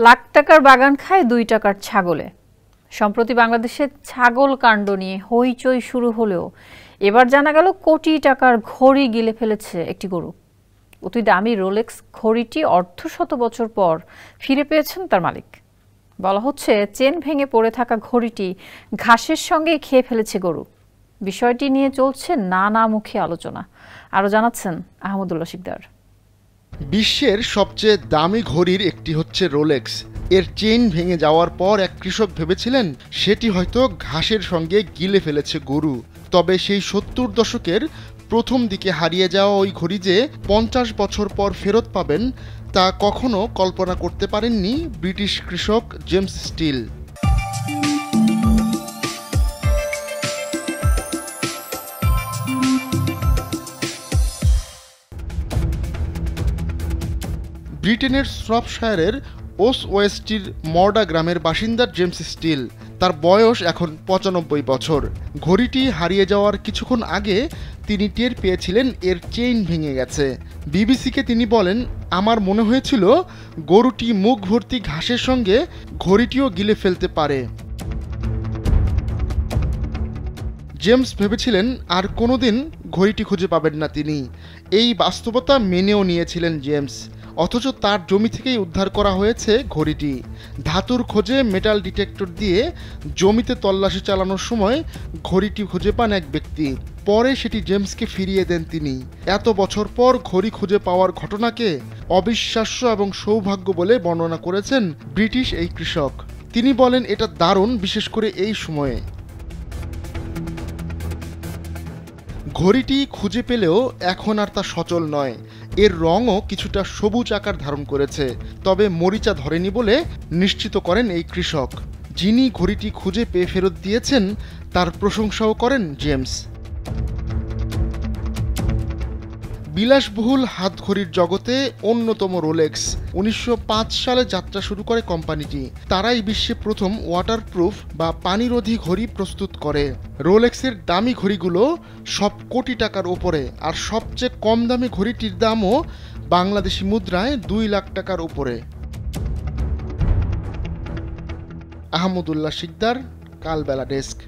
লাখ টাকার বাগান খায় 2 টাকার ছাগলে। সম্প্রতি বাংলাদেশে ছাগল কাণ্ড নিয়ে হইচই শুরু হলেও এবার জানা গেল কোটি টাকার ঘড়ি গিলে ফেলেছে একটি গরু। অতি দামি রোলেক্স ঘড়িটি অর্ধশত বছর পর ফিরে পেয়েছেন তার মালিক। বলা হচ্ছে চেন ভেঙে পড়ে থাকা ঘড়িটি ঘাসের সঙ্গে খেয়ে ফেলেছে গরু। বিষয়টি নিয়ে চলছে নানামুখী আলোচনা। আরও জানাচ্ছেন আহমদুল্লাহ শিকদার। বিশ্বের সবচেয়ে দামি ঘড়ির একটি হচ্ছে রোলেক্স। এর চেইন ভেঙে যাওয়ার পর এক কৃষক ভেবেছিলেন সেটি হয়তো ঘাসের সঙ্গে গিলে ফেলেছে গরু। তবে সেই 70 দশকের প্রথম দিকে হারিয়ে যাওয়া ওই ঘড়ি যে 50 বছর পর ফেরত পাবেন তা কখনো কল্পনা করতে পারেননি ব্রিটিশ কৃষক জেমস স্টিল। ব্রিটেনের শ্রপশায়ারের ওসওয়েস্টির মর্ডা গ্রামের বাসিন্দা জেমস স্টিল। তার বয়স এখন 95 বছর। ঘড়িটি হারিয়ে যাওয়ার কিছুক্ষণ আগে তিনি টের পেয়েছিলেন এর চেইন ভেঙে গেছে। বিবিসিকে তিনি বলেন, আমার মনে হয়েছিল গরুটি মুখ ভর্তি ঘাসের সঙ্গে ঘড়িটিও গিলে ফেলতে পারে। জেমস ভেবেছিলেন আর কোনোদিন ঘড়িটি খুঁজে পাবেন না তিনি। এই বাস্তবতা মেনেও নিয়েছিলেন জেমস। অথচ তার জমি থেকেই উদ্ধার করা হয়েছে ঘড়িটি। ধাতুর খোঁজে মেটাল ডিটেক্টর দিয়ে জমিতে তল্লাশি চালানোর সময় ঘড়িটি খুঁজে পান এক ব্যক্তি। পরে সেটি জেমসকে ফিরিয়ে দেন তিনি। এত বছর পর ঘড়ি খুঁজে পাওয়ার ঘটনাকে অবিশ্বাস্য এবং সৌভাগ্য বলে বর্ণনা করেছেন ব্রিটিশ এই কৃষক। তিনি বলেন, এটা দারুণ, বিশেষ করে এই সময়ে। ঘড়িটি খুঁজে পেলেও এখন আর তা সচল নয়। এর রঙও কিছুটা সবুজ আকার ধারণ করেছে। তবে মরিচা ধরেনি বলে নিশ্চিত করেন এই কৃষক। যিনি ঘড়িটি খুঁজে পেয়ে ফেরত দিয়েছেন তার প্রশংসাও করেন জেমস। বিলাসবহুল হাতঘড়ির জগতে অন্যতম রোলেক্স 1905 সালে যাত্রা শুরু করে কোম্পানিটি। তারাই বিশ্বে প্রথম ওয়াটারপ্রুফ বা পানিরোধী ঘড়ি প্রস্তুত করে। রোলেক্সের দামি ঘড়িগুলো সব কোটি টাকার ওপরে, আর সবচেয়ে কম দামি ঘড়িটির দামও বাংলাদেশি মুদ্রায় 2 লাখ টাকার উপরে। আহমদুল্লাহ শিকদার, কালবেলা ডেস্ক।